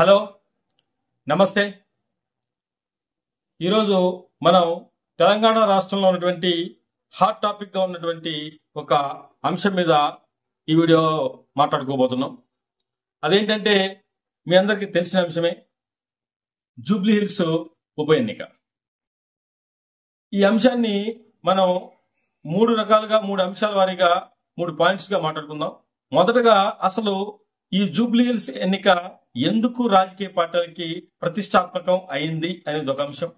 Hello, నమస్తే. ఈరోజు మనం తెలంగాణ రాష్ట్రంలో ఉన్నటువంటి హాట్ టాపిక్ గా ఉన్నటువంటి ఒక అంశం మీద ఈ వీడియో మాట్లాడుకోబోతున్నాం. అదేంటంటే మీ అందరికీ తెలిసిన అంశమే, జూబ్లీ హిల్స్ ఉప ఎన్నిక. ఈ అంశాన్ని మనం మూడు అంశాల వారీగా 3 పాయింట్స్ గా మాట్లాడుకుందాం. మొదటగా అసలు ఈ జూబ్లీ హిల్స్ ఎన్నిక ఎందుకు రాజకీయ పార్టీలకి ప్రతిష్టాత్మకం అయింది అనేది ఒక అంశం.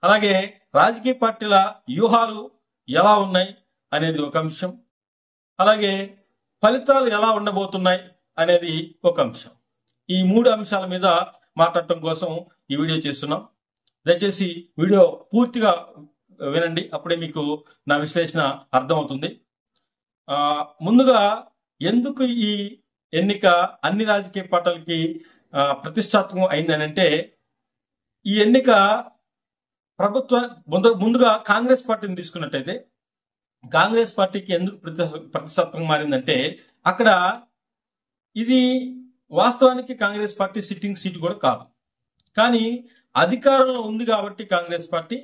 అలాగే రాజకీయ పార్టీల వ్యూహాలు ఎలా ఉన్నాయి అనేది ఒక అంశం. అలాగే ఫలితాలు ఎలా ఉండబోతున్నాయి అనేది ఒక అంశం. ఈ 3 అంశాల మీద మాట్లాడటం కోసం ఈ వీడియో చేస్తున్నాం. దయచేసి వీడియో పూర్తిగా వినండి, అప్పుడే మీకు నా విశ్లేషణ అర్థమవుతుంది. ముందుగా ఎందుకు ఈ ఎన్నిక అన్ని రాజకీయ పార్టీలకి ప్రతిష్టాత్మకం అయిందని అంటే, ఈ ఎన్నిక ముందుగా కాంగ్రెస్ పార్టీని తీసుకున్నట్టయితే కాంగ్రెస్ పార్టీకి ఎందుకు ప్రతిష్టాత్మకం మారిందంటే, అక్కడ ఇది వాస్తవానికి కాంగ్రెస్ పార్టీ సిట్టింగ్ సీట్ కూడా కాదు, కానీ అధికారంలో ఉంది కాబట్టి కాంగ్రెస్ పార్టీ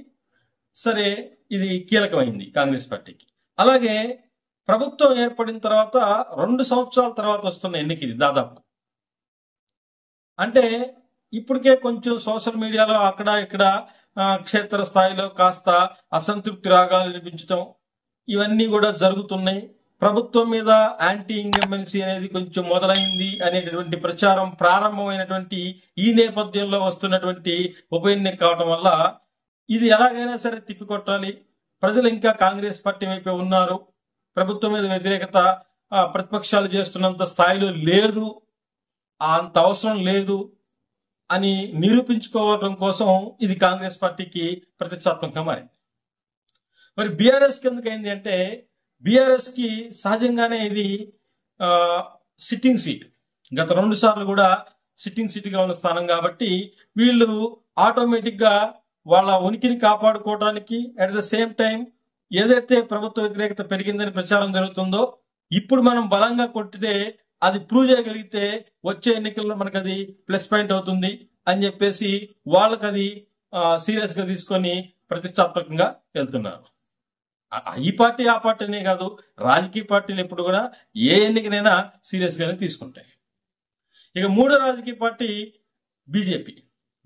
సరే ఇది కీలకమైంది కాంగ్రెస్ పార్టీకి. అలాగే ప్రభుత్వం ఏర్పడిన తర్వాత 2 సంవత్సరాల తర్వాత వస్తున్న ఎన్నిక ఇది. దాదాపు అంటే ఇప్పటికే కొంచెం సోషల్ మీడియాలో అక్కడ ఇక్కడ క్షేత్ర స్థాయిలో కాస్త అసంతృప్తి రాగాలు వినిపించడం ఇవన్నీ కూడా జరుగుతున్నాయి. ప్రభుత్వం మీద యాంటీ ఇంకంబెన్సీ అనేది కొంచెం మొదలైంది అనేటటువంటి ప్రచారం ప్రారంభమైనటువంటి ఈ నేపథ్యంలో వస్తున్నటువంటి ఉప ఎన్నిక కావటం వల్ల ఇది ఎలాగైనా సరే తిప్పికొట్టాలి, ప్రజలు ఇంకా కాంగ్రెస్ పార్టీ వైపే ఉన్నారు, ప్రభుత్వం మీద వ్యతిరేకత ప్రతిపక్షాలు చేస్తున్నంత స్థాయిలో లేదు, అంత అవసరం లేదు అని నిరూపించుకోవడం కోసం ఇది కాంగ్రెస్ పార్టీకి ప్రతిష్టాత్మకంగా మారింది. మరి బీఆర్ఎస్ కి ఎందుకు అయింది అంటే, బీఆర్ఎస్ కి సహజంగానే ఇది సిట్టింగ్ సీట్, గత 2 సార్లు కూడా సిట్టింగ్ సీట్ గా ఉన్న స్థానం కాబట్టి వీళ్ళు ఆటోమేటిక్ గా వాళ్ళ ఉనికిని కాపాడుకోవడానికి అట్ ద సేమ్ టైం ఏదైతే ప్రభుత్వ వ్యతిరేకత పెరిగిందని ప్రచారం జరుగుతుందో, ఇప్పుడు మనం బలంగా కొట్టితే అది ప్రూవ్ చేయగలిగితే వచ్చే ఎన్నికల్లో మనకు అది ప్లస్ పాయింట్ అవుతుంది అని చెప్పేసి వాళ్ళకి అది సీరియస్ గా తీసుకొని ప్రతిష్టాత్మకంగా వెళ్తున్నారు. ఈ పార్టీ ఆ పార్టీనే కాదు, రాజకీయ పార్టీలు ఎప్పుడు కూడా ఏ ఎన్నికనైనా సీరియస్ గానే తీసుకుంటాయి. ఇక 3వ రాజకీయ పార్టీ బీజేపీ.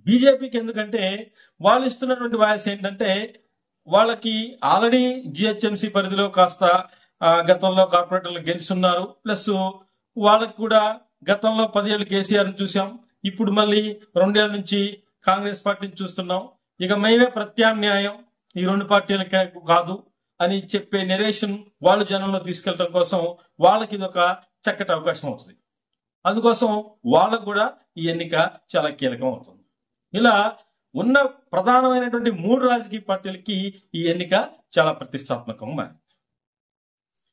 బీజేపీకి ఎందుకంటే వాళ్ళు ఇస్తున్నటువంటి వాయిస్ ఏంటంటే, వాళ్ళకి ఆల్రెడీ జిహెచ్ఎంసీ పరిధిలో కాస్త గతంలో కార్పొరేటర్లు గెలుస్తున్నారు, ప్లస్ వాళ్ళకి కూడా గతంలో 10 ఏళ్ళు కేసీఆర్ చూసాం, ఇప్పుడు మళ్ళీ 2 ఏళ్ల నుంచి కాంగ్రెస్ పార్టీని చూస్తున్నాం. ఇక మేమే ప్రత్యామ్నాయం ఈ 2 పార్టీలకు కాదు అని చెప్పే నెరేషన్ వాళ్ళు జనంలో తీసుకెళ్లడం కోసం వాళ్ళకి ఇది ఒక చక్కటి అవకాశం అవుతుంది. అందుకోసం వాళ్ళకు కూడా ఈ ఎన్నిక చాలా కీలకం అవుతుంది. ఇలా ఉన్న ప్రధానమైనటువంటి 3 రాజకీయ పార్టీలకి ఈ ఎన్నిక చాలా ప్రతిష్టాత్మకంగా మారింది.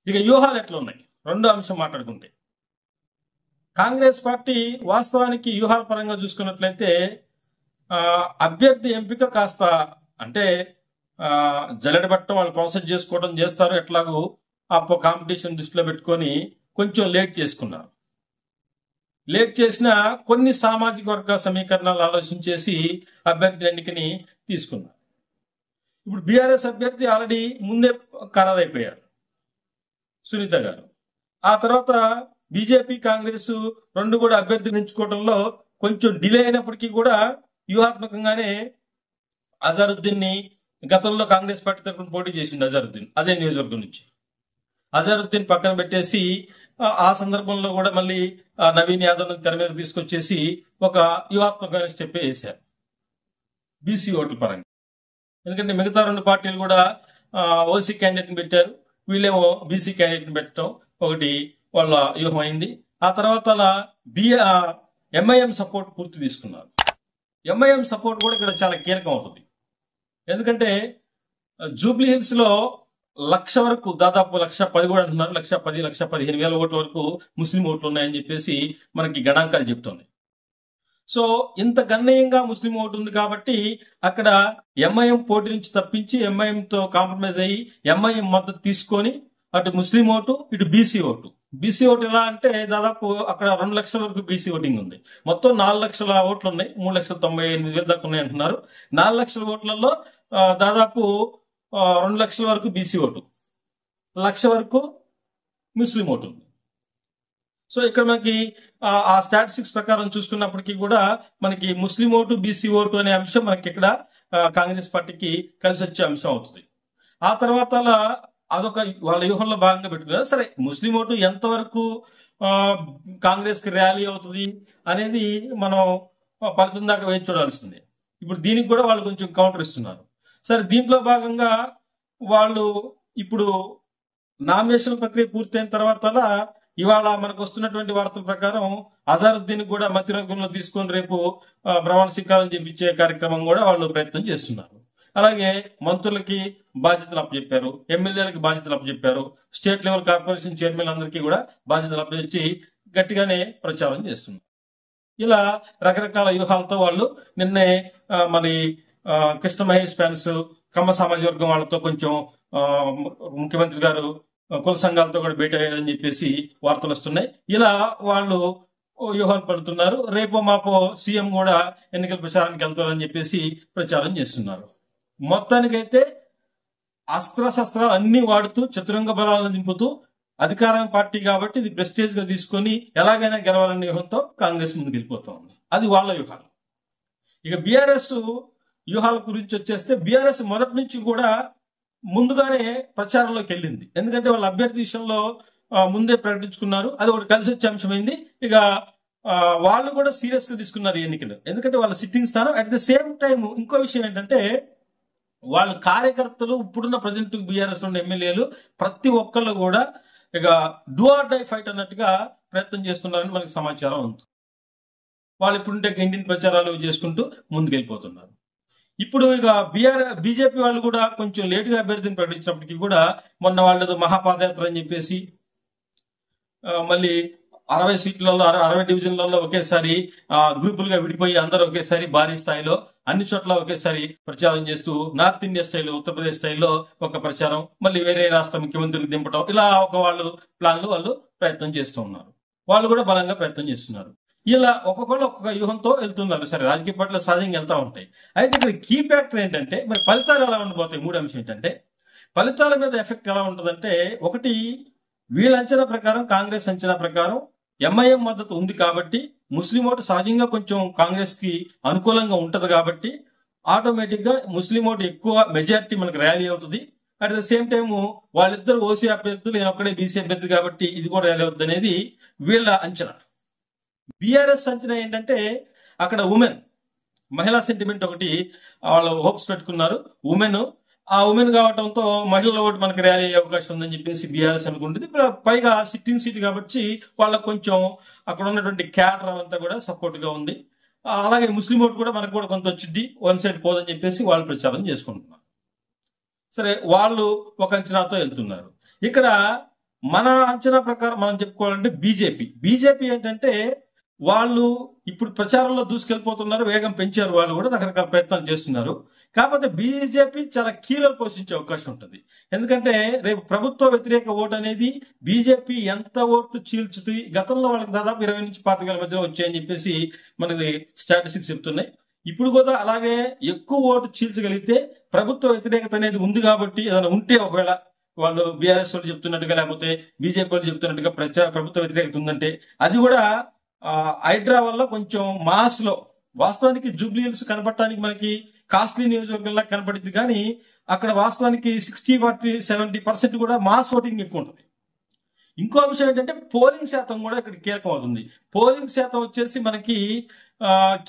ఇక వ్యూహాలు ఎట్లా ఉన్నాయి, 2వ అంశం మాట్లాడుకుంటే, కాంగ్రెస్ పార్టీ వాస్తవానికి వ్యూహాల పరంగా చూసుకున్నట్లయితే అభ్యర్థి ఎంపిక కాస్త అంటే జల్లెడబట్టడం, వాళ్ళు ప్రాసెస్ చేసుకోవడం చేస్తారు, ఎట్లాగూ ఆ కాంపిటీషన్ దృష్టిలో పెట్టుకొని కొంచెం లేట్ చేసుకున్నారు. లేట్ చేసిన కొన్ని సామాజిక వర్గ సమీకరణాలు ఆలోచించేసి అభ్యర్థి ఎన్నికని తీసుకున్నారు. ఇప్పుడు బీఆర్ఎస్ అభ్యర్థి ఆల్రెడీ ముందే ఖరారైపోయారు, సునీత గారు. ఆ తర్వాత బీజేపీ కాంగ్రెస్ 2 కూడా అభ్యర్థిని ఎంచుకోవడంలో కొంచెం డిలే అయినప్పటికీ కూడా వ్యూహాత్మకంగానే అజరుద్దీన్ ని గతంలో కాంగ్రెస్ పార్టీ తరఫున పోటీ చేసింది అజరుద్దీన్, అదే నియోజకవర్గం నుంచి. అజరుద్దీన్ పక్కన పెట్టేసి ఆ సందర్భంలో కూడా మళ్ళీ నవీన్ యాదవ్ తెర మీద తీసుకొచ్చేసి ఒక వ్యూహాత్మకమైన స్టెప్ వేశారు బీసీ ఓట్ల పరంగా. ఎందుకంటే మిగతా 2 పార్టీలు కూడా ఓసీ క్యాండిడేట్ ని పెట్టారు, వీళ్ళేమో బీసీ క్యాండిడేట్ ని పెట్టడం ఒకటి వాళ్ళ వ్యూహం అయింది. ఆ తర్వాత ఎంఐఎం సపోర్ట్ పూర్తి తీసుకున్నారు. ఎంఐఎం సపోర్ట్ కూడా ఇక్కడ చాలా కీలకం అవుతుంది. ఎందుకంటే జూబ్లీ హిల్స్ లో 1,00,000 వరకు, దాదాపు 1,10,000 కూడా అంటున్నారు, 1,10,000, 1,15,000 ఓట్ల వరకు ముస్లిం ఓట్లు ఉన్నాయని చెప్పేసి మనకి గణాంకాలు చెప్తుంది. సో ఇంత గణనీయంగా ముస్లిం ఓటు ఉంది కాబట్టి అక్కడ ఎంఐఎం పోటీ నుంచి తప్పించి ఎంఐఎం తో కాంప్రమైజ్ అయ్యి ఎంఐఎం మద్దతు తీసుకొని అటు ముస్లిం ఓటు ఇటు బీసీ ఓటు, బీసీ ఓటు ఎలా అంటే దాదాపు అక్కడ 2 లక్షల వరకు బీసీ ఓటింగ్ ఉంది. మొత్తం 4 లక్షల ఓట్లు ఉన్నాయి. 3,98,000 దాకా ఉన్నాయి అంటున్నారు. 4 లక్షల ఓట్లలో దాదాపు 2 లక్షల వరకు బీసీ ఓటు, 1,00,000 వరకు ముస్లిం ఓటు ఉంది. సో ఇక్కడ మనకి ఆ స్టాటిస్టిక్స్ ప్రకారం చూసుకున్నప్పటికీ కూడా మనకి ముస్లిం ఓటు, బీసీ ఓటు అనే అంశం మనకి ఇక్కడ కాంగ్రెస్ పార్టీకి కలిసి వచ్చే అంశం అవుతుంది. ఆ తర్వాత అదొక వాళ్ళ వ్యూహంలో భాగంగా పెట్టుకున్నారు. సరే, ముస్లిం ఓటు ఎంతవరకు కాంగ్రెస్ కి ర్యాలీ అవుతుంది అనేది మనం ఫలితం దాకా వేచి చూడాల్సిందే. ఇప్పుడు దీనికి కూడా వాళ్ళు కొంచెం కౌంటర్ ఇస్తున్నారు. సరే, దీంట్లో భాగంగా వాళ్ళు ఇప్పుడు నామినేషన్ ప్రక్రియ పూర్తయిన తర్వాత ఇవాళ మనకు వస్తున్నటువంటి వార్తల ప్రకారం అజారుద్దీన్ కూడా మంత్రివర్గంలో తీసుకొని రేపు ప్రమాణ స్వీకారం చేయించే కార్యక్రమం కూడా వాళ్ళు ప్రయత్నం చేస్తున్నారు. అలాగే మంత్రులకి బాధ్యతలు అప్పచెప్పారు, ఎమ్మెల్యేలకి బాధ్యతలు అప్పచెప్పారు, స్టేట్ లెవెల్ కార్పొరేషన్ చైర్మన్ అందరికీ కూడా బాధ్యతలు అప్పచెప్పి గట్టిగానే ప్రచారం చేస్తున్నారు. ఇలా రకరకాల వ్యూహాలతో వాళ్ళు నిన్నే మరి కృష్ణ మహేష్ ఫ్యాన్స్ కమ్మ సామాజిక వర్గం వాళ్ళతో కొంచెం ముఖ్యమంత్రి గారు కుల సంఘాలతో కూడా భేటీ అయ్యారని చెప్పేసి వార్తలు వస్తున్నాయి. ఇలా వాళ్ళు వ్యూహాలు పడుతున్నారు. రేపో మాపో సీఎం కూడా ఎన్నికల ప్రచారానికి వెళ్తారని చెప్పేసి ప్రచారం చేస్తున్నారు. మొత్తానికైతే అస్త్రశస్త్రాలు అన్ని వాడుతూ చతురంగ బలాలను దింపుతూ అధికారం పార్టీ కాబట్టి ఇది ప్రెస్టేజ్ గా తీసుకొని ఎలాగైనా గెలవాలనే వ్యూహంతో కాంగ్రెస్ ముందుకు వెళ్ళిపోతోంది. అది వాళ్ళ వ్యూహాలు. ఇక బీఆర్ఎస్ వ్యూహాల గురించి వచ్చేస్తే బీఆర్ఎస్ మొదటి నుంచి కూడా ముందుగానే ప్రచారంలోకి వెళ్ళింది. ఎందుకంటే వాళ్ళ అభ్యర్థి విషయంలో ముందే ప్రకటించుకున్నారు. అది ఒకటి కలిసి వచ్చే అంశమైంది. ఇక వాళ్ళు కూడా సీరియస్ గా తీసుకున్నారు ఎన్నికలు. ఎందుకంటే వాళ్ళ సిట్టింగ్ స్థానం. అట్ ద సేమ్ టైం ఇంకో విషయం ఏంటంటే వాళ్ళ కార్యకర్తలు ఇప్పుడున్న ప్రజెంట్ బీఆర్ఎస్ లో ఉన్న ఎమ్మెల్యేలు ప్రతి ఒక్కళ్ళు కూడా ఇక డూ ఆర్ డై ఫైట్ అన్నట్టుగా ప్రయత్నం చేస్తున్నారని మనకి సమాచారం ఉంది. వాళ్ళు ఇప్పుడుంటే ఇండియన్ ప్రచారాలు చేసుకుంటూ ముందుకెళ్ళిపోతున్నారు. ఇప్పుడు ఇక బీజేపీ వాళ్ళు కూడా కొంచెం లేటుగా అభ్యర్థిని ప్రకటించినప్పటికీ కూడా మొన్న వాళ్ళది మహాపాదయాత్ర అని చెప్పేసి మళ్ళీ 60 సీట్లలో 60 డివిజన్లలో ఒకేసారి గ్రూపులుగా విడిపోయి అందరూ ఒకేసారి భారీ స్థాయిలో అన్ని చోట్ల ఒకేసారి ప్రచారం చేస్తూ నార్త్ ఇండియా స్టైల్, ఉత్తరప్రదేశ్ స్టైల్లో ఒక ప్రచారం, మళ్ళీ వేరే రాష్ట్ర ముఖ్యమంత్రులు దింపడం, ఇలా వాళ్ళు ప్రయత్నం చేస్తూ ఉన్నారు. వాళ్ళు కూడా బలంగా ప్రయత్నం చేస్తున్నారు. ఇలా ఒక్కొక్కళ్ళు ఒక్కొక్క వ్యూహంతో వెళ్తున్నారు. సరే, రాజకీయ పార్టీలు సహజంగా వెళ్తా ఉంటాయి. అయితే ఇక్కడ కీ ఫ్యాక్టర్ ఏంటంటే మరి ఫలితాలు ఎలా ఉండబోతాయి. మూడు అంశం ఏంటంటే ఫలితాల మీద ఎఫెక్ట్ ఎలా ఉంటుందంటే, ఒకటి వీళ్ళ అంచనా ప్రకారం, కాంగ్రెస్ అంచనా ప్రకారం ఎంఐఎం మద్దతు ఉంది కాబట్టి ముస్లిం ఓటు సహజంగా కొంచెం కాంగ్రెస్ కి అనుకూలంగా ఉంటది కాబట్టి ఆటోమేటిక్ గా ముస్లిం ఓటు ఎక్కువ మెజారిటీ మనకు ర్యాలీ అవుతుంది. అట్ ద సేమ్ టైమ్ వాళ్ళిద్దరు ఓసీ అభ్యర్థులు, నేను ఒక్కడే బీసీ అభ్యర్థి కాబట్టి ఇది కూడా ర్యాలీ అవుతుంది అనేది వీళ్ళ అంచనా. బీఆర్ఎస్ అంచనా ఏంటంటే అక్కడ ఉమెన్, మహిళా సెంటిమెంట్ ఒకటి వాళ్ళు హోప్స్ పెట్టుకున్నారు. ఆ ఉమెన్ కావడంతో మహిళల ఓటు మనకు ర్యాలీ అయ్యే అవకాశం ఉందని చెప్పేసి బీఆర్ఎస్ అనుకుంటుంది. ఇప్పుడు పైగా సిట్టింగ్ సీట్ కాబట్టి వాళ్ళకు కొంచెం అక్కడ ఉన్నటువంటి క్యాడర్ అంతా కూడా సపోర్ట్ గా ఉంది. అలాగే ముస్లిం ఓటు కూడా మనకు కూడా కొంత వచ్చింది, వన్ సైడ్ పోదని చెప్పేసి వాళ్ళు ప్రచారం చేసుకుంటున్నారు. సరే, వాళ్ళు ఒక అంచనాతో వెళ్తున్నారు. ఇక్కడ మన అంచనా ప్రకారం మనం చెప్పుకోవాలంటే బీజేపీ ఏంటంటే వాళ్ళు ఇప్పుడు ప్రచారంలో దూసుకెళ్లిపోతున్నారు, వేగం పెంచారు. వాళ్ళు కూడా రకరకాల ప్రయత్నాలు చేస్తున్నారు. కాకపోతే బీజేపీ చాలా కీలక పోషించే అవకాశం ఉంటుంది. ఎందుకంటే రేపు ప్రభుత్వ వ్యతిరేక ఓటు అనేది బీజేపీ ఎంత ఓట్లు చీల్చుతుంది. గతంలో వాళ్ళకి దాదాపు 20 నుంచి 25,000 మధ్య వచ్చాయని చెప్పేసి మనకి స్టాటిస్టిక్స్ చెప్తున్నాయి. ఇప్పుడు కూడా అలాగే ఎక్కువ ఓటు చీల్చగలిగితే ప్రభుత్వ వ్యతిరేకత అనేది ఉంది కాబట్టి, ఏదైనా ఉంటే ఒకవేళ వాళ్ళు బీఆర్ఎస్ వాళ్ళు చెప్తున్నట్టుగా లేకపోతే బీజేపీ వాళ్ళు చెప్తున్నట్టుగా ప్రభుత్వ వ్యతిరేకత ఉందంటే అది కూడా హైడ్రా వల్ల కొంచెం మాస్ లో, వాస్తవానికి జూబ్లీ హిల్స్ కనపడటానికి మనకి కాస్ట్లీ నియోజకవర్గంలా కనపడింది, కానీ అక్కడ వాస్తవానికి 60-70% కూడా మాస్ ఓటింగ్ ఎక్కువ ఉంటుంది. ఇంకో విషయం ఏంటంటే పోలింగ్ శాతం కూడా ఇక్కడ కీలకం అవుతుంది. పోలింగ్ శాతం వచ్చేసి మనకి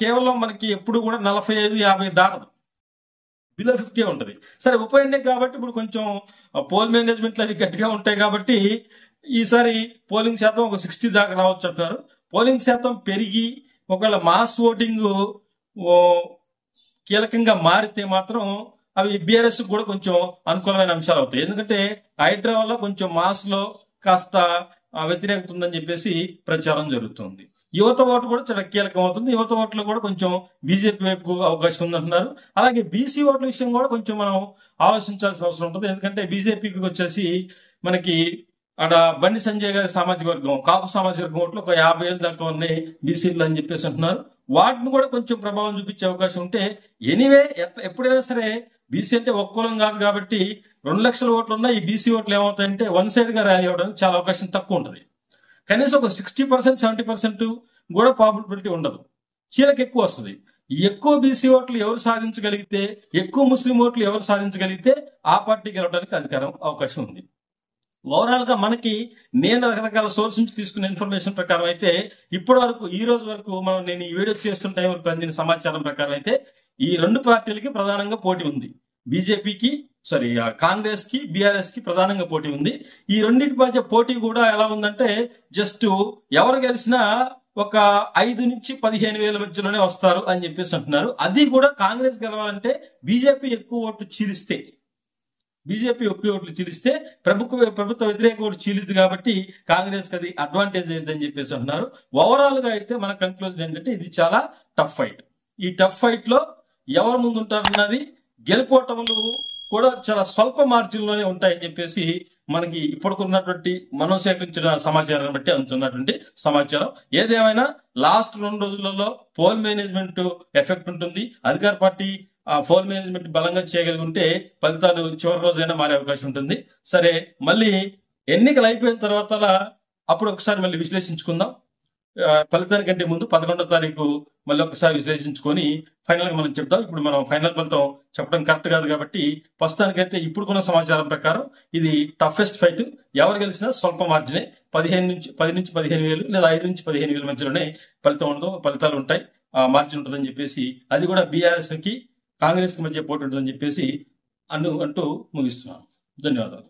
కేవలం మనకి ఎప్పుడు కూడా 45-50 దాటదు, బిలో 50 ఉంటుంది. సరే, ఉప ఎన్నిక కాబట్టి ఇప్పుడు కొంచెం పోల్ మేనేజ్మెంట్లు అవి గట్టిగా ఉంటాయి కాబట్టి ఈసారి పోలింగ్ శాతం ఒక 60 దాకా రావచ్చు అంటున్నారు. పోలింగ్ శాతం పెరిగి ఒకవేళ మాస్ ఓటింగ్ కీలకంగా మారితే మాత్రం అవి బీఆర్ఎస్ కూడా కొంచెం అనుకూలమైన అంశాలు అవుతాయి. ఎందుకంటే హైడ్రా వల్ల కొంచెం మాస్ లో కాస్త వ్యతిరేకత ఉందని చెప్పేసి ప్రచారం జరుగుతుంది. యువత ఓటు కూడా చాలా కీలకం అవుతుంది. యువత ఓట్లు కూడా కొంచెం బీజేపీ వైపు అవకాశం ఉందంటున్నారు. అలాగే బీసీ ఓట్ల విషయం కూడా కొంచెం మనం ఆలోచించాల్సిన అవసరం ఉంటుంది. ఎందుకంటే బీజేపీకి వచ్చేసి మనకి అక్కడ బండి సంజయ్ గారి సామాజిక వర్గం, కాపు సామాజిక వర్గం ఓట్లు ఒక 50,000 దాకా ఉన్నాయి బీసీలు అని చెప్పేసి అంటున్నారు. వాటిని కూడా కొంచెం ప్రభావం చూపించే అవకాశం ఉంటే, ఎనీవే ఎప్పుడైనా సరే బీసీ అంటే ఒక్క కులం కాదు కాబట్టి 2 లక్షల ఓట్లు ఉన్న ఈ బీసీ ఓట్లు ఏమవుతాయంటే వన్ సైడ్ గా ర్యాలీ అవ్వడానికి చాలా అవకాశం తక్కువ ఉంటుంది. కనీసం ఒక 60%, 70% కూడా పాపులారిటీ ఉండదు, చీలకు ఎక్కువ వస్తుంది. ఎక్కువ బీసీ ఓట్లు ఎవరు సాధించగలిగితే, ఎక్కువ ముస్లిం ఓట్లు ఎవరు సాధించగలిగితే ఆ పార్టీ గెలవడానికి అవకాశం ఉంది. ఓవరాల్ గా మనకి నేను రకరకాల సోర్స్ నుంచి తీసుకున్న ఇన్ఫర్మేషన్ ప్రకారం అయితే ఇప్పటి వరకు, ఈ రోజు వరకు నేను ఈ వీడియో చేస్తున్న టైం వరకు అందిన సమాచారం ప్రకారం అయితే ఈ 2 పార్టీలకి ప్రధానంగా పోటీ ఉంది. బీజేపీకి కాంగ్రెస్ కి, బీఆర్ఎస్ కి ప్రధానంగా పోటీ ఉంది. ఈ రెండింటి మధ్య పోటీ కూడా ఎలా ఉందంటే, జస్ట్ ఎవరు గెలిచినా ఒక 5 నుంచి 15,000 మధ్యలోనే వస్తారు అని చెప్పేసి అంటున్నారు. అది కూడా కాంగ్రెస్ గెలవాలంటే బీజేపీ ఎక్కువ ఓట్లు చీలిస్తే, ప్రభుత్వ వ్యతిరేక ఓటు చీలిద్ది కాబట్టి కాంగ్రెస్ కి అది అడ్వాంటేజ్ అయ్యిందని చెప్పేసి అంటున్నారు. ఓవరాల్ గా అయితే మన కన్క్లూజన్ ఏంటంటే ఇది చాలా టఫ్ ఫైట్. ఈ టఫ్ ఫైట్ లో ఎవరు ముందుంటారన్నది, గెలుపోటములు కూడా చాలా స్వల్ప మార్జిన్ లోనే ఉంటాయని చెప్పేసి మనకి ఇప్పటికున్నటువంటి మనం సేకరించిన సమాచారాన్ని బట్టి అందుతున్నటువంటి సమాచారం. ఏదేమైనా లాస్ట్ 2 రోజులలో పోల్ మేనేజ్మెంట్ ఎఫెక్ట్ ఉంటుంది. అధికార పార్టీ పోల్ మేనేజ్మెంట్ బలంగా చేయగలిగితే ఫలితాలు చివరి రోజైనా మారే అవకాశం ఉంటుంది. సరే, మళ్ళీ ఎన్నికలు అయిపోయిన తర్వాత అప్పుడు ఒకసారి మళ్ళీ విశ్లేషించుకుందాం. ఫలితానికంటే ముందు 11వ తారీఖు మళ్ళీ ఒకసారి విశ్లేషించుకొని ఫైనల్ గా మనం చెప్తాం. ఇప్పుడు మనం ఫైనల్ ఫలితం చెప్పడం కరెక్ట్ కాదు కాబట్టి ప్రస్తుతానికైతే ఇప్పుడుకున్న సమాచారం ప్రకారం ఇది టఫెస్ట్ ఫైట్. ఎవరు గెలిచినా స్వల్ప మార్జినే, 10 నుంచి 15,000 లేదా 5 నుంచి 15,000 మధ్యలోనే ఫలితాలు ఉంటాయి, మార్జిన్ ఉంటుందని చెప్పేసి, అది కూడా బీఆర్ఎస్ కి కాంగ్రెస్ కి మధ్య పోటీ ఉంటుందని చెప్పేసి అంటూ ముగిస్తున్నాను. ధన్యవాదాలు.